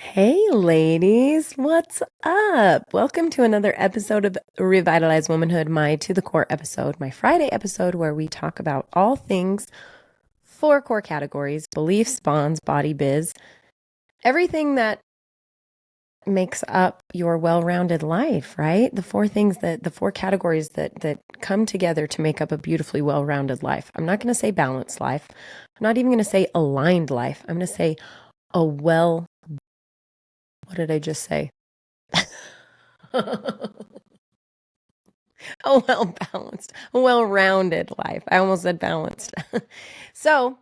Hey, ladies, what's up? Welcome to another episode of Revitalized Womanhood, my to the core episode, my Friday episode where we talk about all things four core categories: beliefs, bonds, body, biz, everything that makes up your well-rounded life, right? The four categories that come together to make up a beautifully well-rounded life. I'm not going to say balanced life. I'm not even going to say aligned life. I'm going to say a well, what did I just say? A well balanced, a well rounded life. I almost said balanced. So,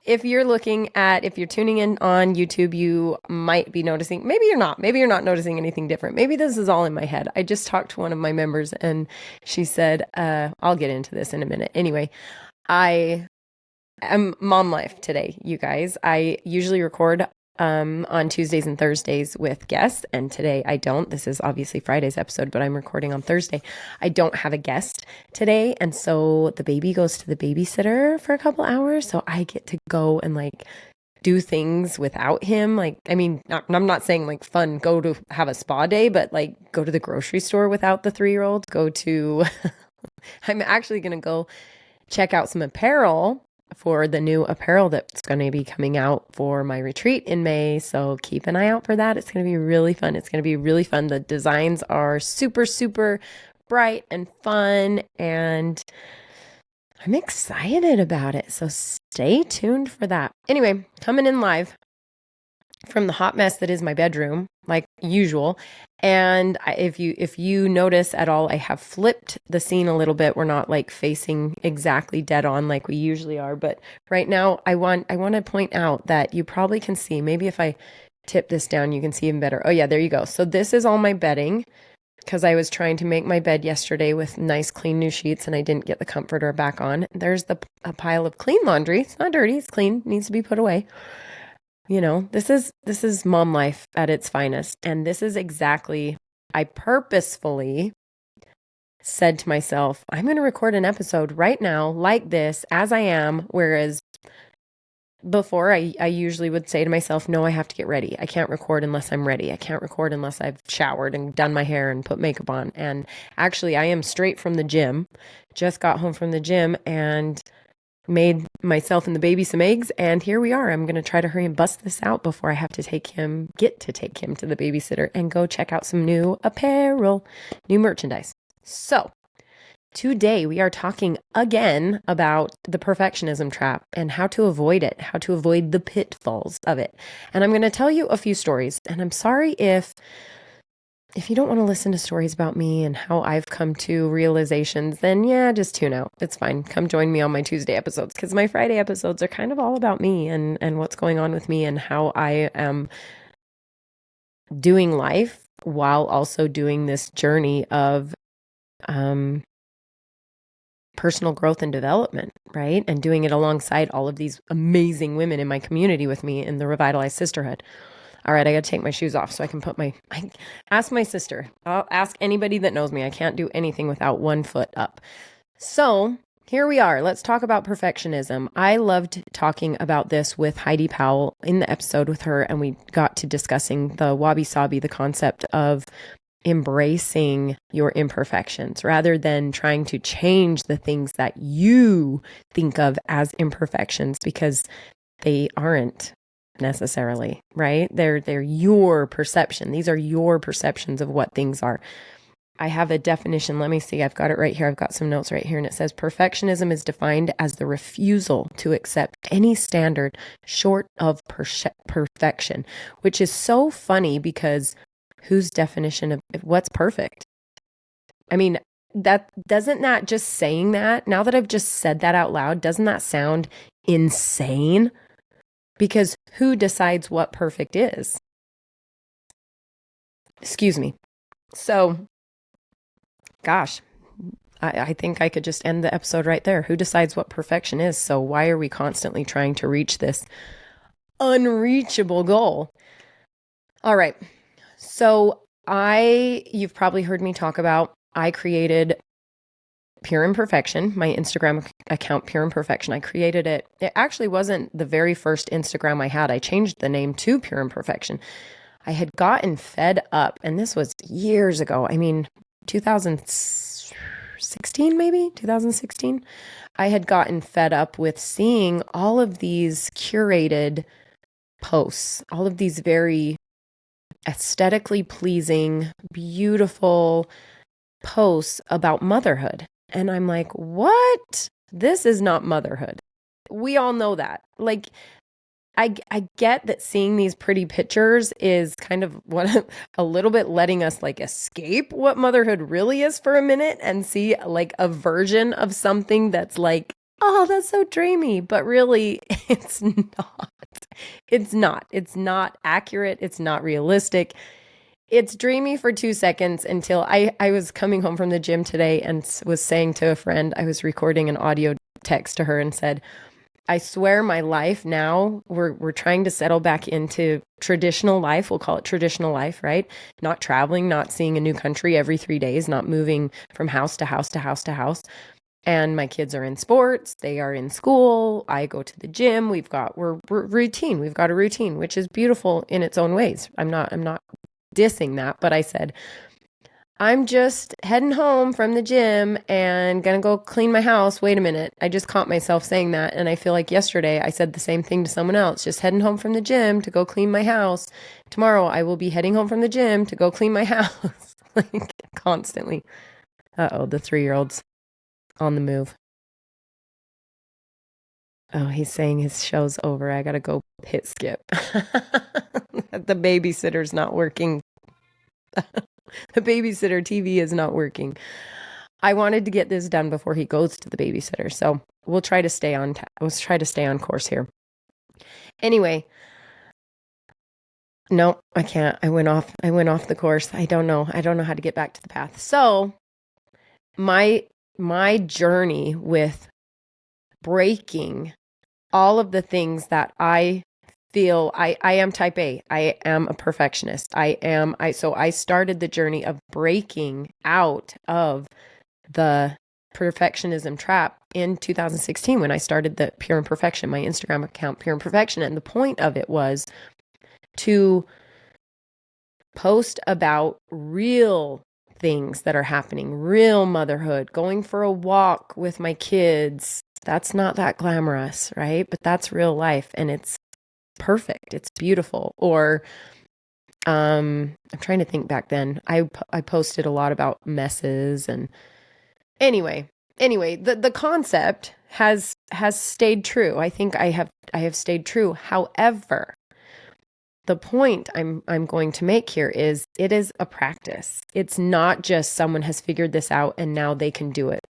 if you're tuning in on YouTube, you might be noticing, maybe you're not noticing anything different. Maybe this is all in my head. I just talked to one of my members and she said, I'll get into this in a minute. Anyway, I am mom life today, you guys. I usually record on Tuesdays and Thursdays with guests, and today I don't. This is obviously Friday's episode, but I'm recording on Thursday. I don't have a guest today, and so the baby goes to the babysitter for a couple hours, so I get to go and do things without him. I'm not saying fun, go to have a spa day, but go to the grocery store without the 3-year-old. I'm actually going to go check out some apparel for the new apparel that's going to be coming out for my retreat in May. So keep an eye out for that. It's going to be really fun. The designs are super, super bright and fun, and I'm excited about it. So stay tuned for that. Anyway, coming in live from the hot mess that is my bedroom, like usual. And if you notice at all, I have flipped the scene a little bit. We're not facing exactly dead on like we usually are. But right now, I want to point out that you probably can see, maybe if I tip this down, you can see even better. Oh yeah, there you go. So this is all my bedding, because I was trying to make my bed yesterday with nice clean new sheets and I didn't get the comforter back on. There's a pile of clean laundry. It's not dirty, it's clean, needs to be put away. This is mom life at its finest. And this is exactly, I purposefully said to myself, I'm going to record an episode right now like this as I am. Whereas before I usually would say to myself, no, I have to get ready. I can't record unless I'm ready. I can't record unless I've showered and done my hair and put makeup on. And actually I am straight from the gym, just got home from the gym and made myself and the baby some eggs, and here we are. I'm going to try to hurry and bust this out before I have to take him to the babysitter and go check out some new apparel, new merchandise. So today we are talking again about the perfectionism trap and how to avoid it, how to avoid the pitfalls of it. And I'm going to tell you a few stories, and I'm sorry if you don't want to listen to stories about me and how I've come to realizations, then yeah, just tune out. It's fine. Come join me on my Tuesday episodes, because my Friday episodes are kind of all about me and what's going on with me and how I am doing life while also doing this journey of personal growth and development, right? And doing it alongside all of these amazing women in my community with me in the Revitalized Sisterhood. All right, I got to take my shoes off so I can ask my sister. I'll ask anybody that knows me. I can't do anything without one foot up. So here we are. Let's talk about perfectionism. I loved talking about this with Heidi Powell in the episode with her, and we got to discussing the wabi-sabi, the concept of embracing your imperfections rather than trying to change the things that you think of as imperfections, because they aren't necessarily, right? They're your perception. These are your perceptions of what things are. I have a definition. Let me see. I've got it right here. I've got some notes right here, and it says perfectionism is defined as the refusal to accept any standard short of perfection, which is so funny because whose definition of what's perfect? I mean, that just saying that, now that I've just said that out loud, doesn't that sound insane? Because who decides what perfect is? Excuse me. So, gosh, I think I could just end the episode right there. Who decides what perfection is? So why are we constantly trying to reach this unreachable goal? All right. So you've probably heard me talk about, I created Pure Imperfection, my Instagram account, Pure Imperfection. I created it. It actually wasn't the very first Instagram I had. I changed the name to Pure Imperfection. I had gotten fed up, and this was years ago. I mean, 2016, maybe 2016. I had gotten fed up with seeing all of these curated posts, all of these very aesthetically pleasing, beautiful posts about motherhood. And I'm like, what? This is not motherhood. We all know that. Like, I get that seeing these pretty pictures is kind of what a little bit letting us like escape what motherhood really is for a minute and see like a version of something that's like, oh, that's so dreamy. But really, it's not. It's not. It's not accurate. It's not realistic. It's dreamy for 2 seconds until I was coming home from the gym today and was saying to a friend, I was recording an audio text to her and said, I swear my life now, we're trying to settle back into traditional life. We'll call it traditional life, right? Not traveling, not seeing a new country every 3 days, not moving from house to house to house to house. And my kids are in sports, they are in school, I go to the gym, we're routine. We've got a routine, which is beautiful in its own ways. I'm not dissing that, but I said, I'm just heading home from the gym and gonna go clean my house. Wait a minute. I just caught myself saying that. And I feel like yesterday I said the same thing to someone else, just heading home from the gym to go clean my house. Tomorrow I will be heading home from the gym to go clean my house. Like constantly. Uh-oh, the 3-year-old's on the move. Oh, he's saying his show's over. I gotta go hit skip. The babysitter's not working. The babysitter TV is not working. I wanted to get this done before he goes to the babysitter. So we'll try to stay on course here. Anyway, no, I can't. I went off the course. I don't know how to get back to the path. So my journey with breaking all of the things that I feel I am type A. I am a perfectionist. So I started the journey of breaking out of the perfectionism trap in 2016 when I started the Pure Imperfection, my Instagram account, Pure Imperfection. And the point of it was to post about real things that are happening, real motherhood, going for a walk with my kids. That's not that glamorous, right? But that's real life. And it's perfect. It's beautiful. Or I'm trying to think back then. I posted a lot about messes and anyway, the concept has stayed true. I think I have stayed true. However, the point I'm going to make here is it is a practice. It's not just someone has figured this out and now they can do it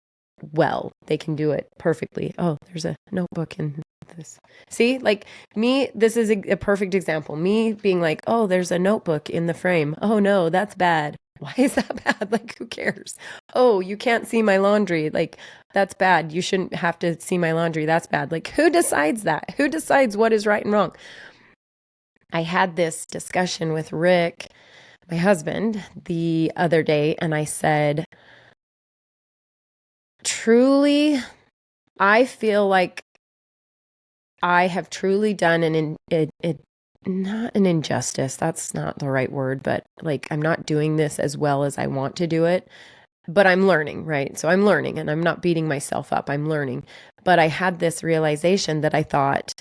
well. They can do it perfectly. Oh, there's a notebook in this. See, like me, this is a perfect example. Me being like, oh, there's a notebook in the frame. Oh no, that's bad. Why is that bad? Like, who cares? Oh, you can't see my laundry. Like, that's bad. You shouldn't have to see my laundry. That's bad. Like, who decides that? Who decides what is right and wrong? I had this discussion with Rick, my husband, the other day, and I said, truly, I feel like I have truly done not an injustice. That's not the right word, but like I'm not doing this as well as I want to do it, but I'm learning, right? So I'm learning and I'm not beating myself up. I'm learning. But I had this realization that I thought,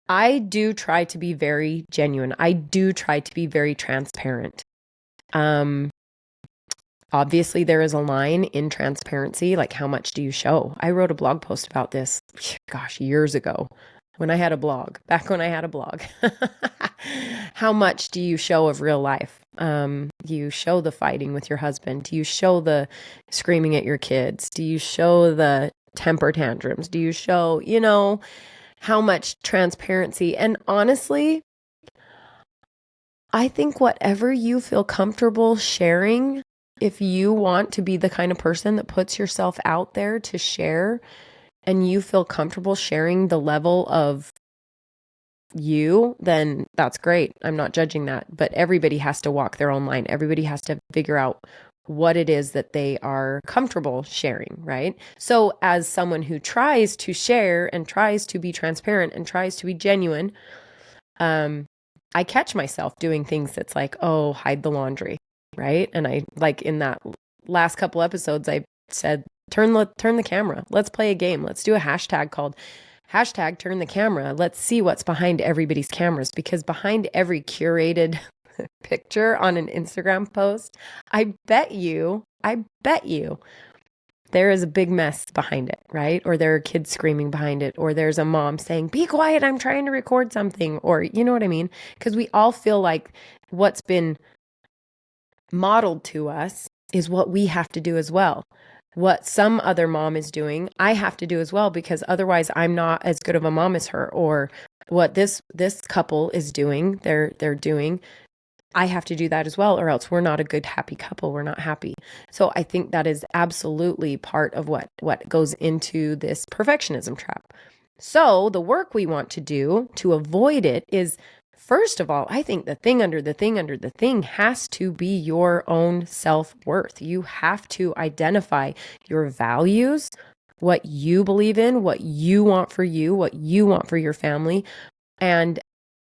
I do try to be very genuine. I do try to be very transparent. Obviously, there is a line in transparency, like how much do you show? I wrote a blog post about this, gosh, years ago when I had a blog, back when I had a blog. How much do you show of real life? Do you show the fighting with your husband? Do you show the screaming at your kids? Do you show the temper tantrums? Do you show, how much transparency? And honestly, I think whatever you feel comfortable sharing, if you want to be the kind of person that puts yourself out there to share and you feel comfortable sharing the level of you, then that's great. I'm not judging that, but everybody has to walk their own line. Everybody has to figure out what it is that they are comfortable sharing, right? So as someone who tries to share and tries to be transparent and tries to be genuine, I catch myself doing things that's like, oh, hide the laundry, right? And I like in that last couple episodes, I said, turn the camera. Let's play a game. Let's do a hashtag called hashtag turn the camera. Let's see what's behind everybody's cameras, because behind every curated picture on an Instagram post, I bet you there is a big mess behind it, right? Or there are kids screaming behind it, or there's a mom saying, be quiet, I'm trying to record something, or you know what I mean? Because we all feel like what's been modeled to us is what we have to do as well. What some other mom is doing, I have to do as well, because otherwise I'm not as good of a mom as her. Or what this couple is doing, they're doing, I have to do that as well, or else we're not a good, happy couple. We're not happy. So I think that is absolutely part of what goes into this perfectionism trap. So the work we want to do to avoid it is, first of all, I think the thing under the thing has to be your own self-worth. You have to identify your values, what you believe in, what you want for you, what you want for your family, and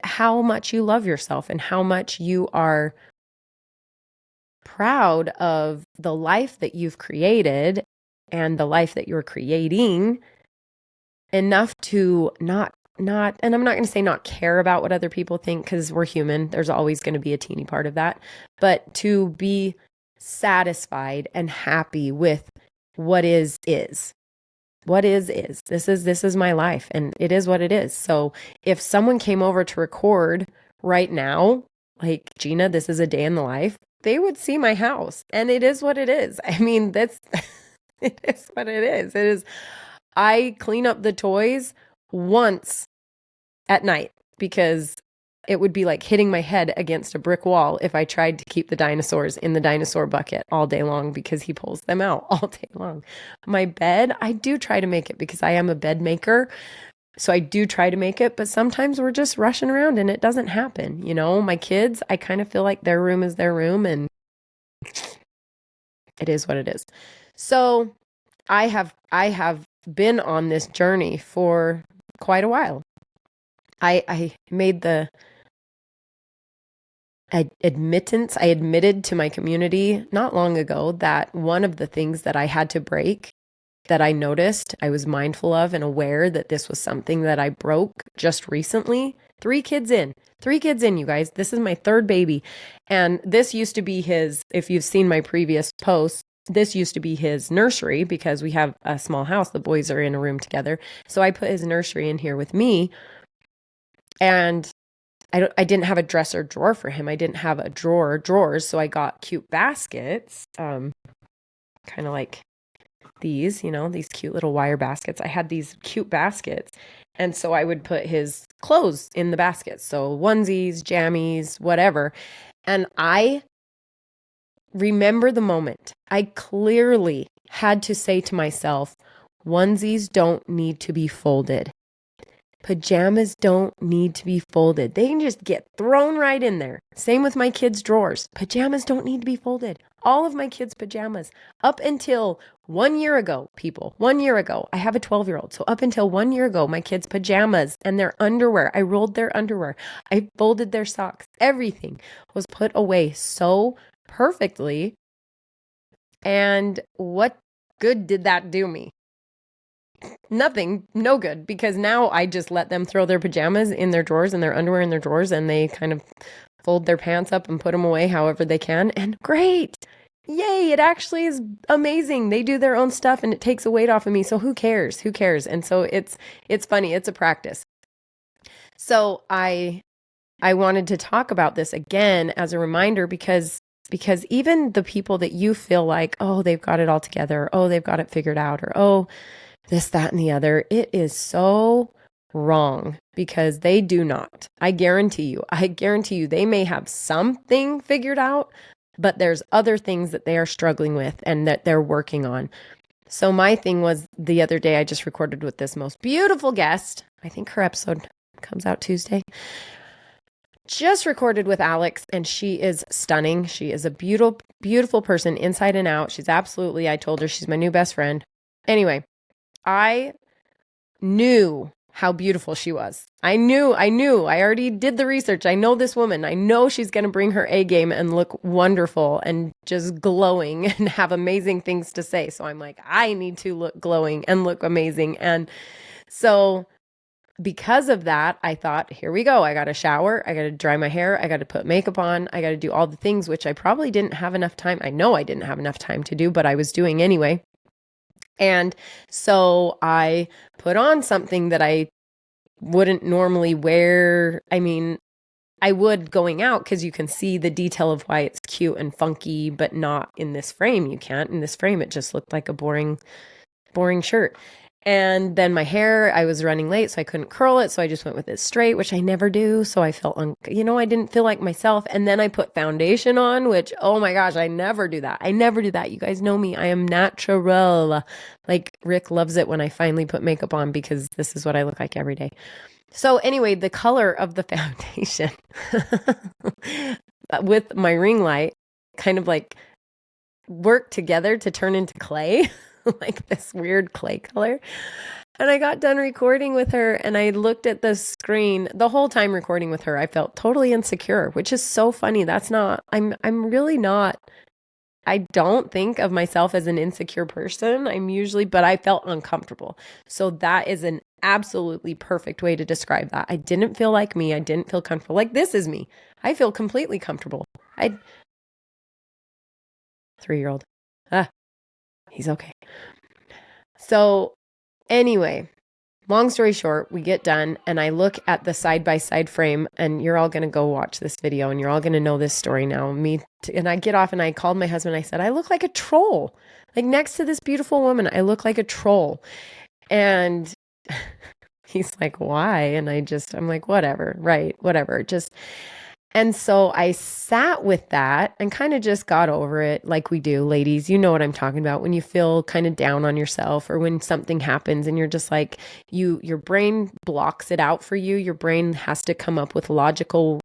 how much you love yourself and how much you are proud of the life that you've created and the life that you're creating, enough to not, and I'm not going to say not care about what other people think, because we're human. There's always going to be a teeny part of that, but to be satisfied and happy with what is. What is. This is my life, and it is what it is. So if someone came over to record right now, like, Gina, this is a day in the life, they would see my house, and it is what it is. I mean, that's it is what it is. It is. I clean up the toys once at night, because it would be like hitting my head against a brick wall if I tried to keep the dinosaurs in the dinosaur bucket all day long, because he pulls them out all day long. My bed, I do try to make it, because I am a bed maker. So I do try to make it, but sometimes we're just rushing around and it doesn't happen. You know, my kids, I kind of feel like their room is their room, and it is what it is. So I have been on this journey for quite a while. I made the I admitted to my community not long ago that one of the things that I had to break, that I noticed, I was mindful of and aware that this was something that I broke just recently. 3 kids in, you guys. This is my 3rd baby. And this used to be his, if you've seen my previous posts, this used to be his nursery, because we have a small house. The boys are in a room together. So I put his nursery in here with me. And I didn't have a dresser drawer for him. I didn't have a drawers. So I got cute baskets, kind of like these, you know, these cute little wire baskets. I had these cute baskets. And so I would put his clothes in the baskets. So onesies, jammies, whatever. And I remember the moment. I clearly had to say to myself, onesies don't need to be folded. Pajamas don't need to be folded. They can just get thrown right in there. Same with my kids' drawers. Pajamas don't need to be folded. All of my kids' pajamas, up until 1 year ago, people, 1 year ago, I have a 12-year-old. So up until 1 year ago, my kids' pajamas and their underwear, I rolled their underwear. I folded their socks. Everything was put away so perfectly. And what good did that do me? Nothing, no good, because now I just let them throw their pajamas in their drawers and their underwear in their drawers, and they kind of fold their pants up and put them away however they can. And great. Yay. It actually is amazing. They do their own stuff and it takes a weight off of me. So who cares? Who cares? And so it's funny. It's a practice. So I wanted to talk about this again as a reminder, because even the people that you feel like, oh, they've got it all together, or, oh, they've got it figured out, or, oh, this, that, and the other, it is so wrong, because they do not. I guarantee you, they may have something figured out, but there's other things that they are struggling with and that they're working on. So my thing was, the other day I just recorded with this most beautiful guest. I think her episode comes out Tuesday. Just recorded with Alex, and she is stunning. She is a beautiful, beautiful person inside and out. She's absolutely, I told her she's my new best friend. Anyway, I knew how beautiful she was. I knew, I already did the research. I know this woman. I know she's going to bring her A game and look wonderful and just glowing and have amazing things to say. So I'm like, I need to look glowing and look amazing. And so because of that, I thought, here we go. I got to shower. I got to dry my hair. I got to put makeup on. I got to do all the things, which I probably didn't have enough time. I know I didn't have enough time to do, but I was doing anyway. And so I put on something that I wouldn't normally wear. I mean, I would going out because you can see the detail of why it's cute and funky, but not in this frame. You can't. In this frame, it just looked like a boring shirt. And then my hair, I was running late, so I couldn't curl it. So I just went with it straight, which I never do. So I felt, I didn't feel like myself. And then I put foundation on, which, oh my gosh, I never do that. I never do that. You guys know me. I am natural. Like Rick loves it when I finally put makeup on because this is what I look like every day. So anyway, the color of the foundation with my ring light kind of like worked together to turn into clay. Like this weird clay color. And I got done recording with her and I looked at the screen the whole time recording with her. I felt totally insecure, which is so funny. I'm really not, I don't think of myself as an insecure person. But I felt uncomfortable. So that is an absolutely perfect way to describe that. I didn't feel like me. I didn't feel comfortable. Like this is me. I feel completely comfortable. 3-year-old. He's okay. So anyway, long story short, we get done and I look at the side-by-side frame and you're all going to go watch this video and you're all going to know this story now. And I get off and I called my husband. I said, I look like a troll. Like next to this beautiful woman, I look like a troll. And he's like, why? And I'm like, whatever, right, whatever. And so I sat with that and kind of just got over it like we do, ladies. You know what I'm talking about when you feel kind of down on yourself or when something happens and you're just like, your brain blocks it out for you. Your brain has to come up with logical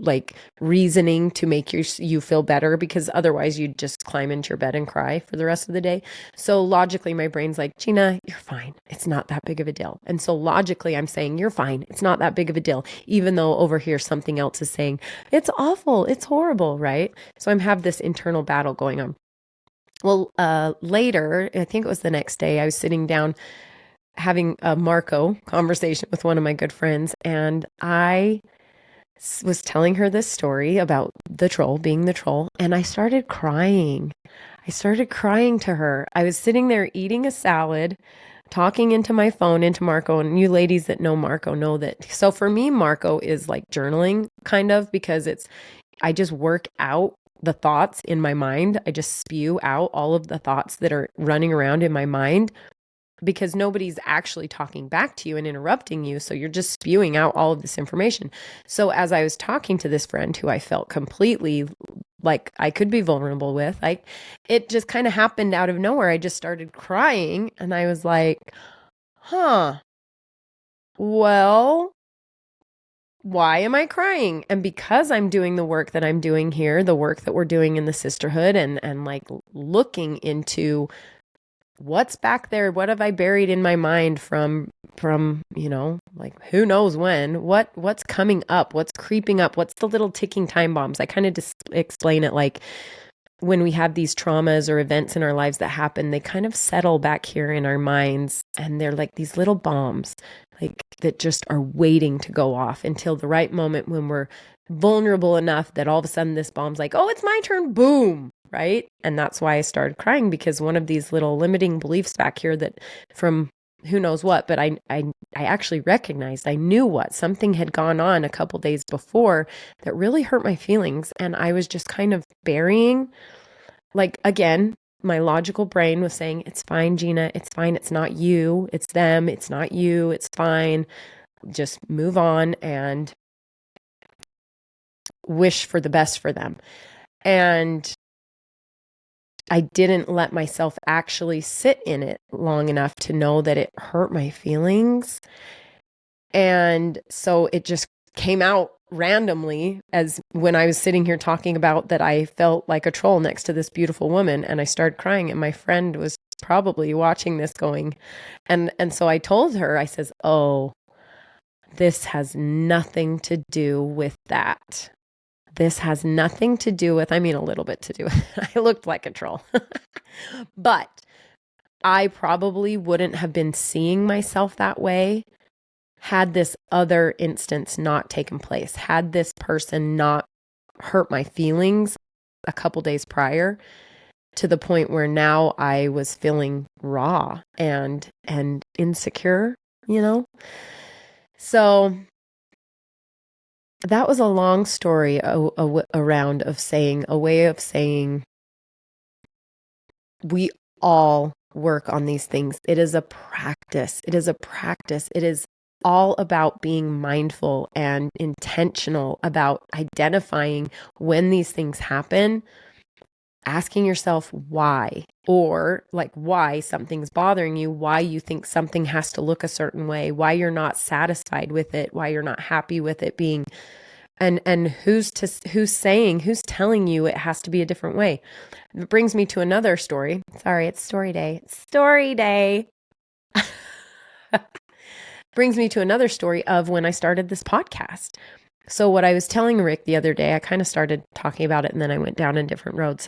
like reasoning to make you feel better because otherwise you'd just climb into your bed and cry for the rest of the day. So logically, my brain's like, Gina, you're fine. It's not that big of a deal. And so logically, I'm saying, you're fine. It's not that big of a deal. Even though over here, something else is saying, it's awful. It's horrible, right? So I'm have this internal battle going on. Well, later, I think it was the next day, I was sitting down having a Marco conversation with one of my good friends, and I was telling her this story about the troll being the troll, and I started crying. I started crying to her. I was sitting there eating a salad, talking into my phone, into Marco, and you ladies that know Marco know that. So for me, Marco is like journaling kind of because I just work out the thoughts in my mind. I just spew out all of the thoughts that are running around in my mind because nobody's actually talking back to you and interrupting you. So you're just spewing out all of this information. So as I was talking to this friend who I felt completely like I could be vulnerable with, like it just kind of happened out of nowhere. I just started crying and I was like, well, why am I crying? And because I'm doing the work that I'm doing here, the work that we're doing in the sisterhood and like looking into what's back there, what have I buried in my mind from like who knows when, what's coming up, what's creeping up, what's the little ticking time bombs. I kind of just explain it like when we have these traumas or events in our lives that happen, they kind of settle back here in our minds and they're like these little bombs like that just are waiting to go off until the right moment when we're vulnerable enough that all of a sudden this bomb's like, oh, it's my turn, boom. Right. And that's why I started crying, because one of these little limiting beliefs back here that from who knows what, but I actually recognized, I knew what something had gone on a couple days before that really hurt my feelings. And I was just kind of burying, like, again, my logical brain was saying, it's fine, Gina, it's fine. It's not you, it's them. It's not you. It's fine. Just move on and wish for the best for them. And I didn't let myself actually sit in it long enough to know that it hurt my feelings. And so it just came out randomly as when I was sitting here talking about that I felt like a troll next to this beautiful woman, and I started crying, and my friend was probably watching this going. And so I told her, I says, oh, this has nothing to do with that. This has nothing to do with, I mean, a little bit to do with it. I looked like a troll. But I probably wouldn't have been seeing myself that way had this other instance not taken place, had this person not hurt my feelings a couple days prior, to the point where now I was feeling raw and insecure, you know? So that was a long story around of saying, a way of saying we all work on these things. It is a practice. It is a practice. It is all about being mindful and intentional about identifying when these things happen, asking yourself why, or like why something's bothering you, why you think something has to look a certain way, why you're not satisfied with it, why you're not happy with it being, and who's telling you it has to be a different way. It brings me to another story. Sorry, it's story day. It's story day. Brings me to another story of when I started this podcast. So what I was telling Rick the other day, I kind of started talking about it and then I went down a different road,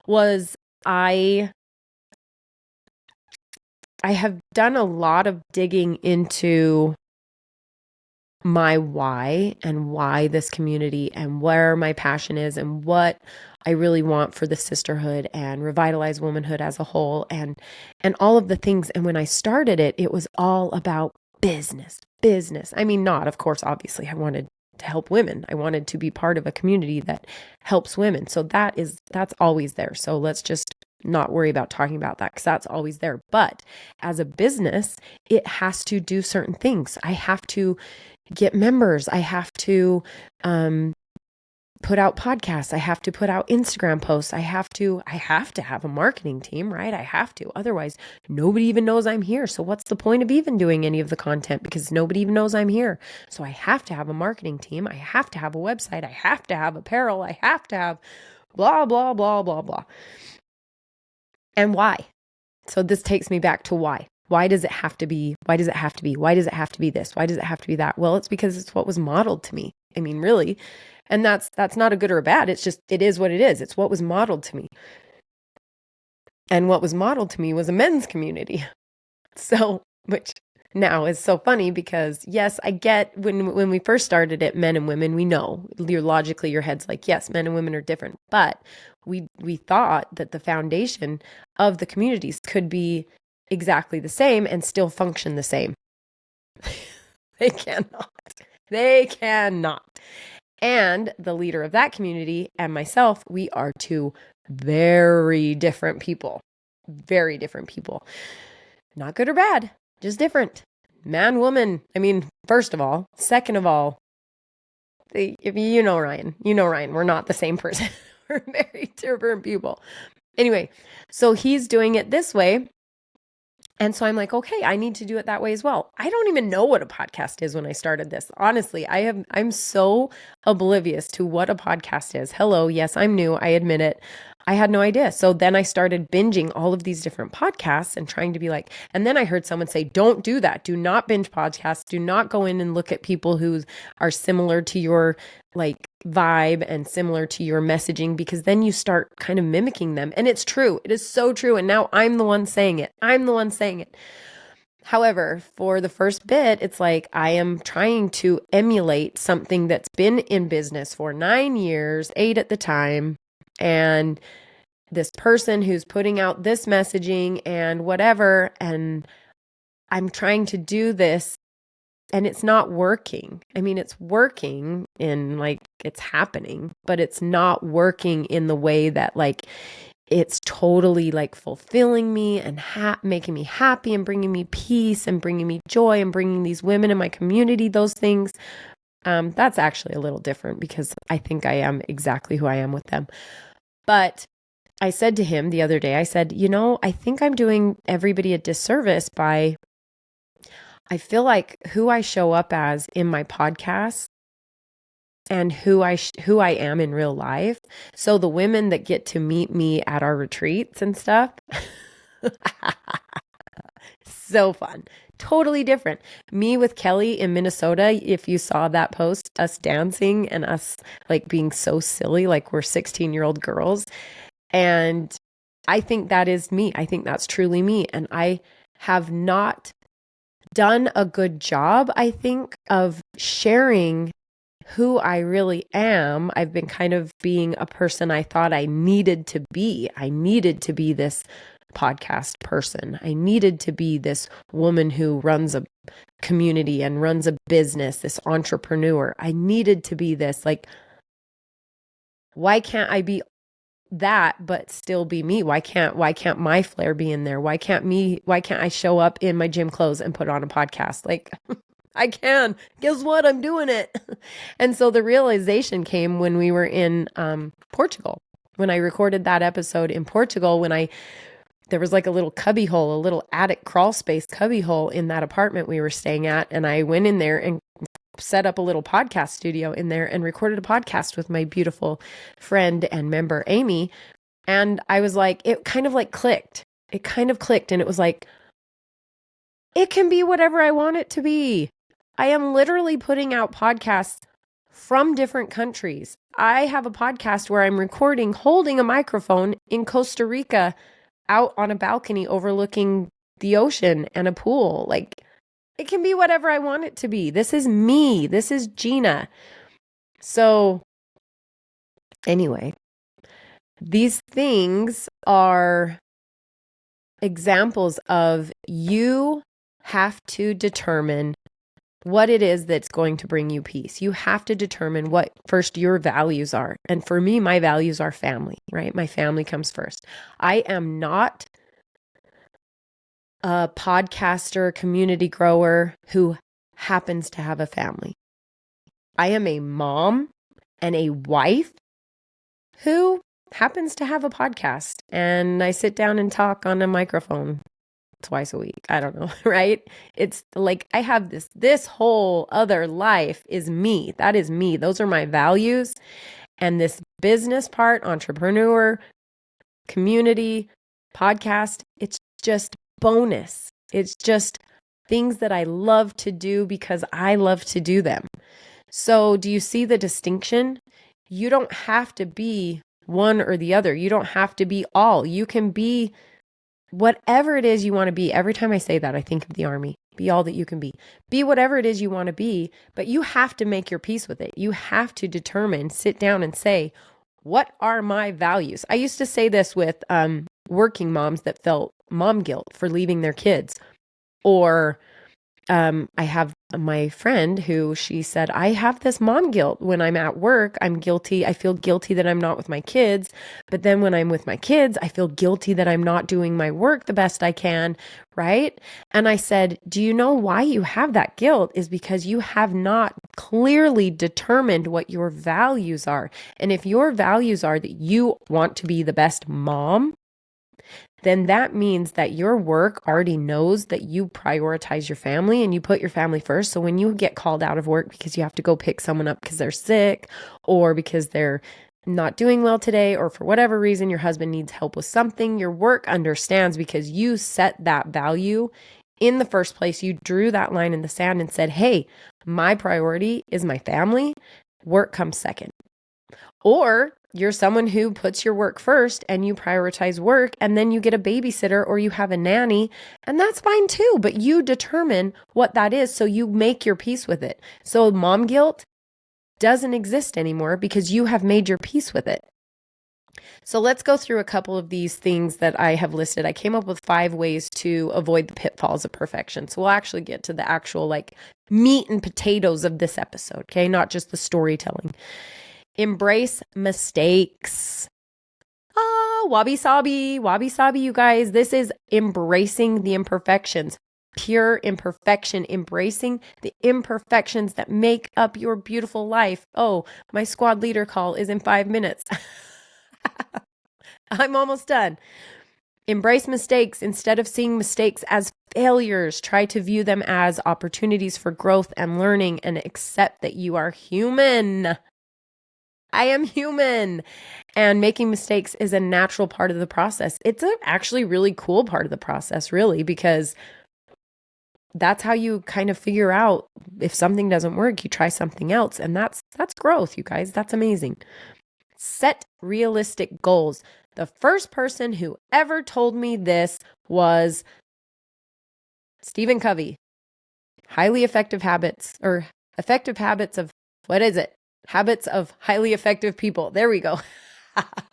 was I have done a lot of digging into my why and why this community and where my passion is and what I really want for the sisterhood and Revitalized Womanhood as a whole and all of the things. And when I started it, it was all about business. I mean, not, of course, obviously I wanted to help women. I wanted to be part of a community that helps women. So that's always there. So let's just not worry about talking about that because that's always there. But as a business, it has to do certain things. I have to get members. I have to put out podcasts. I have to put out Instagram posts. I have to have a marketing team, right? I have to. Otherwise, nobody even knows I'm here. So what's the point of even doing any of the content? Because nobody even knows I'm here. So I have to have a marketing team. I have to have a website. I have to have apparel. I have to have blah, blah, blah, blah, blah. And why? So this takes me back to why. Why does it have to be? Why does it have to be? Why does it have to be this? Why does it have to be that? Well, it's because it's what was modeled to me. I mean, really. And that's not a good or a bad. It's just, it is what it is. It's what was modeled to me. And what was modeled to me was a men's community. So, which now is so funny because yes, I get when we first started it, men and women, we know logically your head's like, yes, men and women are different. But we thought that the foundation of the communities could be exactly the same and still function the same. They cannot. They cannot. And the leader of that community and myself, we are two very different people. Very different people. Not good or bad, just different. Man, woman. I mean, first of all. Second of all, if you know Ryan, we're not the same person. We're very different people. Anyway, so he's doing it this way. And so I'm like, okay, I need to do it that way as well. I don't even know what a podcast is when I started this. Honestly, I'm so oblivious to what a podcast is. Hello, yes, I'm new. I admit it. I had no idea. So then I started binging all of these different podcasts and trying to be like, and then I heard someone say, don't do that. Do not binge podcasts. Do not go in and look at people who are similar to your like vibe and similar to your messaging, because then you start kind of mimicking them. And it's true. It is so true. And now I'm the one saying it. However, for the first bit, it's like I am trying to emulate something that's been in business for 9 years, 8 at the time. And this person who's putting out this messaging and whatever, and I'm trying to do this and it's not working. I mean, it's working in like, it's happening, but it's not working in the way that like, it's totally like fulfilling me and making me happy and bringing me peace and bringing me joy and bringing these women in my community, those things. That's actually a little different because I think I am exactly who I am with them. But I said to him the other day, I said, I think I'm doing everybody a disservice by, I feel like who I show up as in my podcast and who I am in real life. So the women that get to meet me at our retreats and stuff, So fun. Totally different. Me with Kelly in Minnesota, if you saw that post, us dancing and us like being so silly, like we're 16-year-old girls. And I think that is me. I think that's truly me. And I have not done a good job, I think, of sharing who I really am. I've been kind of being a person I thought I needed to be. I needed to be this podcast person. I needed to be this woman who runs a community and runs a business, this entrepreneur. I needed to be this. Like, why can't I be that but still be me? Why can't my flair be in there? Why can't I show up in my gym clothes and put on a podcast? Like, I can. Guess what? I'm doing it. And so the realization came when we were in Portugal. When I recorded that episode in Portugal, there was like a little cubby hole, a little attic crawl space cubby hole in that apartment we were staying at. And I went in there and set up a little podcast studio in there and recorded a podcast with my beautiful friend and member, Amy. And I was like, it kind of like clicked. It kind of clicked. And it was like, it can be whatever I want it to be. I am literally putting out podcasts from different countries. I have a podcast where I'm recording, holding a microphone in Costa Rica, out on a balcony overlooking the ocean and a pool. Like, it can be whatever I want it to be. This is me. This is Gina. So anyway, these things are examples of you have to determine what it is that's going to bring you peace. You have to determine what first your values are. And for me, my values are family, right? My family comes first. I am not a podcaster, community grower who happens to have a family. I am a mom and a wife who happens to have a podcast, and I sit down and talk on a microphone twice a week. I don't know, right? It's like I have this whole other life is me. That is me. Those are my values. And this business part, entrepreneur, community, podcast, it's just bonus. It's just things that I love to do because I love to do them. So do you see the distinction? You don't have to be one or the other. You don't have to be all. You can be whatever it is you want to be. Every time I say that, I think of the army. Be all that you can be. Be whatever it is you want to be, but you have to make your peace with it. You have to determine, sit down and say, what are my values? I used to say this with working moms that felt mom guilt for leaving their kids. Or I have my friend who she said, I have this mom guilt when I'm at work. I'm guilty. I feel guilty that I'm not with my kids. But then when I'm with my kids, I feel guilty that I'm not doing my work the best I can. Right. And I said, do you know why you have that guilt? Is because you have not clearly determined what your values are. And if your values are that you want to be the best mom, then that means that your work already knows that you prioritize your family and you put your family first. So when you get called out of work because you have to go pick someone up because they're sick or because they're not doing well today, or for whatever reason, your husband needs help with something, your work understands because you set that value in the first place. You drew that line in the sand and said, hey, my priority is my family. Work comes second. Or you're someone who puts your work first and you prioritize work, and then you get a babysitter or you have a nanny, and that's fine too. But you determine what that is, so you make your peace with it. So mom guilt doesn't exist anymore because you have made your peace with it. So let's go through a couple of these things that I have listed. I came up with 5 ways to avoid the pitfalls of perfection. So we'll actually get to the actual like meat and potatoes of this episode, okay? Not just the storytelling. Embrace mistakes. Wabi sabi, you guys. This is embracing the imperfections. Pure imperfection, embracing the imperfections that make up your beautiful life. Oh, my squad leader call is in 5 minutes. I'm almost done. Embrace mistakes. Instead of seeing mistakes as failures, try to view them as opportunities for growth and learning, and accept that you are human. I am human. And making mistakes is a natural part of the process. It's actually really cool part of the process, really, because that's how you kind of figure out if something doesn't work, you try something else. And that's growth, you guys. That's amazing. Set realistic goals. The first person who ever told me this was Stephen Covey. Highly effective habits, or effective habits of, what is it? Habits of highly effective people. There we go.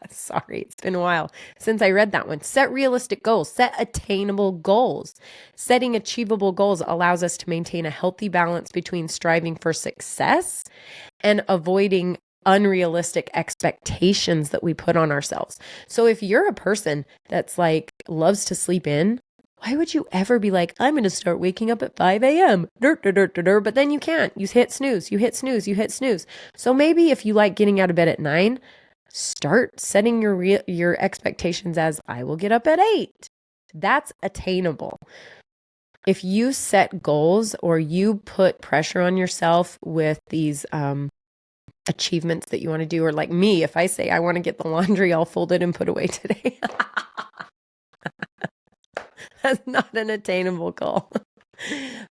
Sorry, it's been a while since I read that one. Set realistic goals, set attainable goals. Setting achievable goals allows us to maintain a healthy balance between striving for success and avoiding unrealistic expectations that we put on ourselves. So if you're a person that's like loves to sleep in, why would you ever be like, I'm going to start waking up at 5 a.m. But then you can't. You hit snooze, you hit snooze, you hit snooze. So maybe if you like getting out of bed at 9, start setting your expectations as I will get up at 8. That's attainable. If you set goals or you put pressure on yourself with these achievements that you want to do, or like me, if I say I want to get the laundry all folded and put away today, that's not an attainable goal.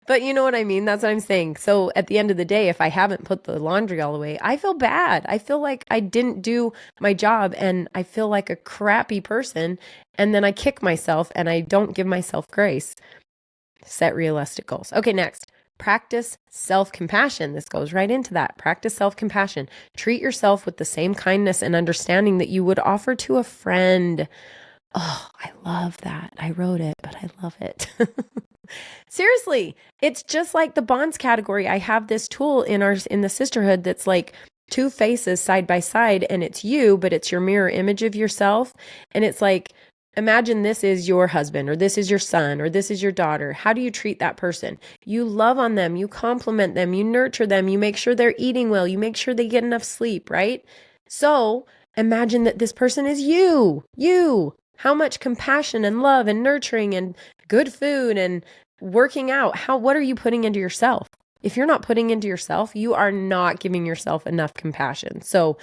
But you know what I mean? That's what I'm saying. So at the end of the day, if I haven't put the laundry all away, I feel bad. I feel like I didn't do my job and I feel like a crappy person. And then I kick myself and I don't give myself grace. Set realistic goals. Okay, next. Practice self-compassion. This goes right into that. Practice self-compassion. Treat yourself with the same kindness and understanding that you would offer to a friend. Oh, I love that. I wrote it, but I love it. Seriously, it's just like the bonds category. I have this tool in the sisterhood that's like two faces side by side, and it's you, but it's your mirror image of yourself. And it's like, imagine this is your husband, or this is your son, or this is your daughter. How do you treat that person? You love on them, you compliment them, you nurture them, you make sure they're eating well, you make sure they get enough sleep, right? So imagine that this person is you. How much compassion and love and nurturing and good food and working out, what are you putting into yourself? If you're not putting into yourself, you are not giving yourself enough compassion. So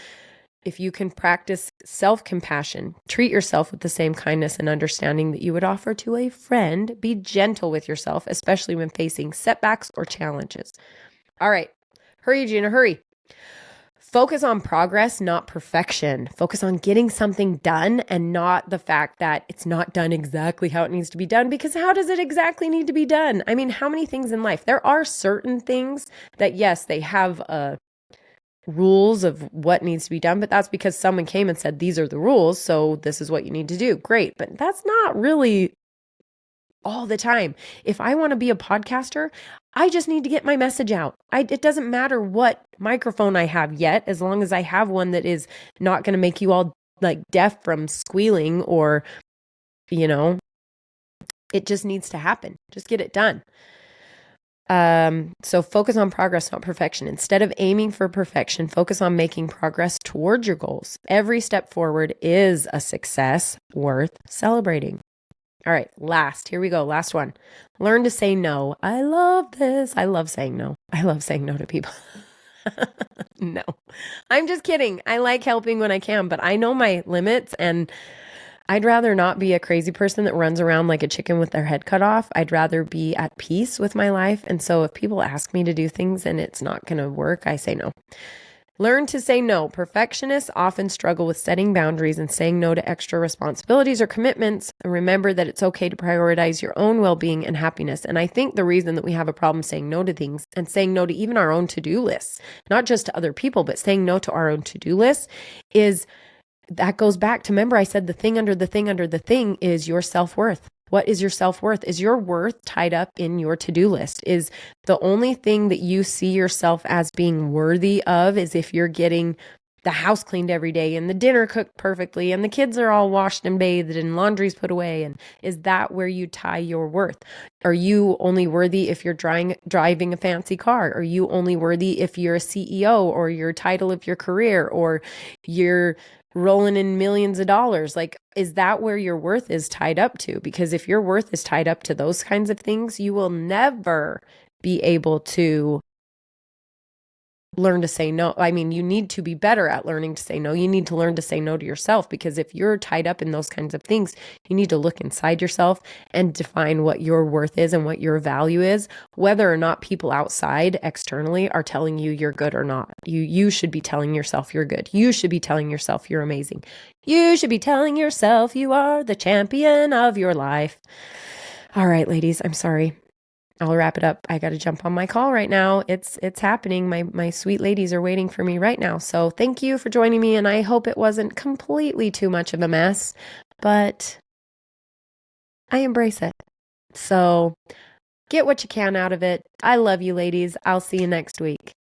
if you can practice self-compassion, treat yourself with the same kindness and understanding that you would offer to a friend, be gentle with yourself, especially when facing setbacks or challenges. All right, hurry, Gina, hurry. Focus on progress, not perfection. Focus on getting something done and not the fact that it's not done exactly how it needs to be done, because how does it exactly need to be done? I mean, how many things in life? There are certain things that, yes, they have rules of what needs to be done, but that's because someone came and said, these are the rules, so this is what you need to do. Great, but that's not really all the time. If I want to be a podcaster, I just need to get my message out. It doesn't matter what microphone I have yet, as long as I have one that is not going to make you all like deaf from squealing, or, it just needs to happen. Just get it done. So focus on progress, not perfection. Instead of aiming for perfection, focus on making progress towards your goals. Every step forward is a success worth celebrating. All right, here we go. Last one. Learn to say no. I love this. I love saying no. I love saying no to people. No, I'm just kidding. I like helping when I can, but I know my limits, and I'd rather not be a crazy person that runs around like a chicken with their head cut off. I'd rather be at peace with my life. And so if people ask me to do things and it's not going to work, I say no. Learn to say no. Perfectionists often struggle with setting boundaries and saying no to extra responsibilities or commitments. And remember that it's okay to prioritize your own well-being and happiness. And I think the reason that we have a problem saying no to things, and saying no to even our own to-do lists, not just to other people, but saying no to our own to-do lists, is that goes back to, remember I said the thing under the thing under the thing is your self-worth. What is your self-worth? Is your worth tied up in your to-do list? Is the only thing that you see yourself as being worthy of is if you're getting the house cleaned every day and the dinner cooked perfectly and the kids are all washed and bathed and laundry's put away? And is that where you tie your worth? Are you only worthy if you're driving a fancy car? Are you only worthy if you're a CEO, or your title of your career, or you're rolling in millions of dollars? Like, is that where your worth is tied up to? Because if your worth is tied up to those kinds of things, you will never be able to learn to say no. I mean, you need to be better at learning to say no. You need to learn to say no to yourself, because if you're tied up in those kinds of things, you need to look inside yourself and define what your worth is and what your value is, whether or not people outside externally are telling you you're good or not. You should be telling yourself you're good. You should be telling yourself you're amazing. You should be telling yourself you are the champion of your life. All right, ladies, I'm sorry. I'll wrap it up. I got to jump on my call right now. It's happening. My sweet ladies are waiting for me right now. So thank you for joining me, and I hope it wasn't completely too much of a mess, but I embrace it. So get what you can out of it. I love you, ladies. I'll see you next week.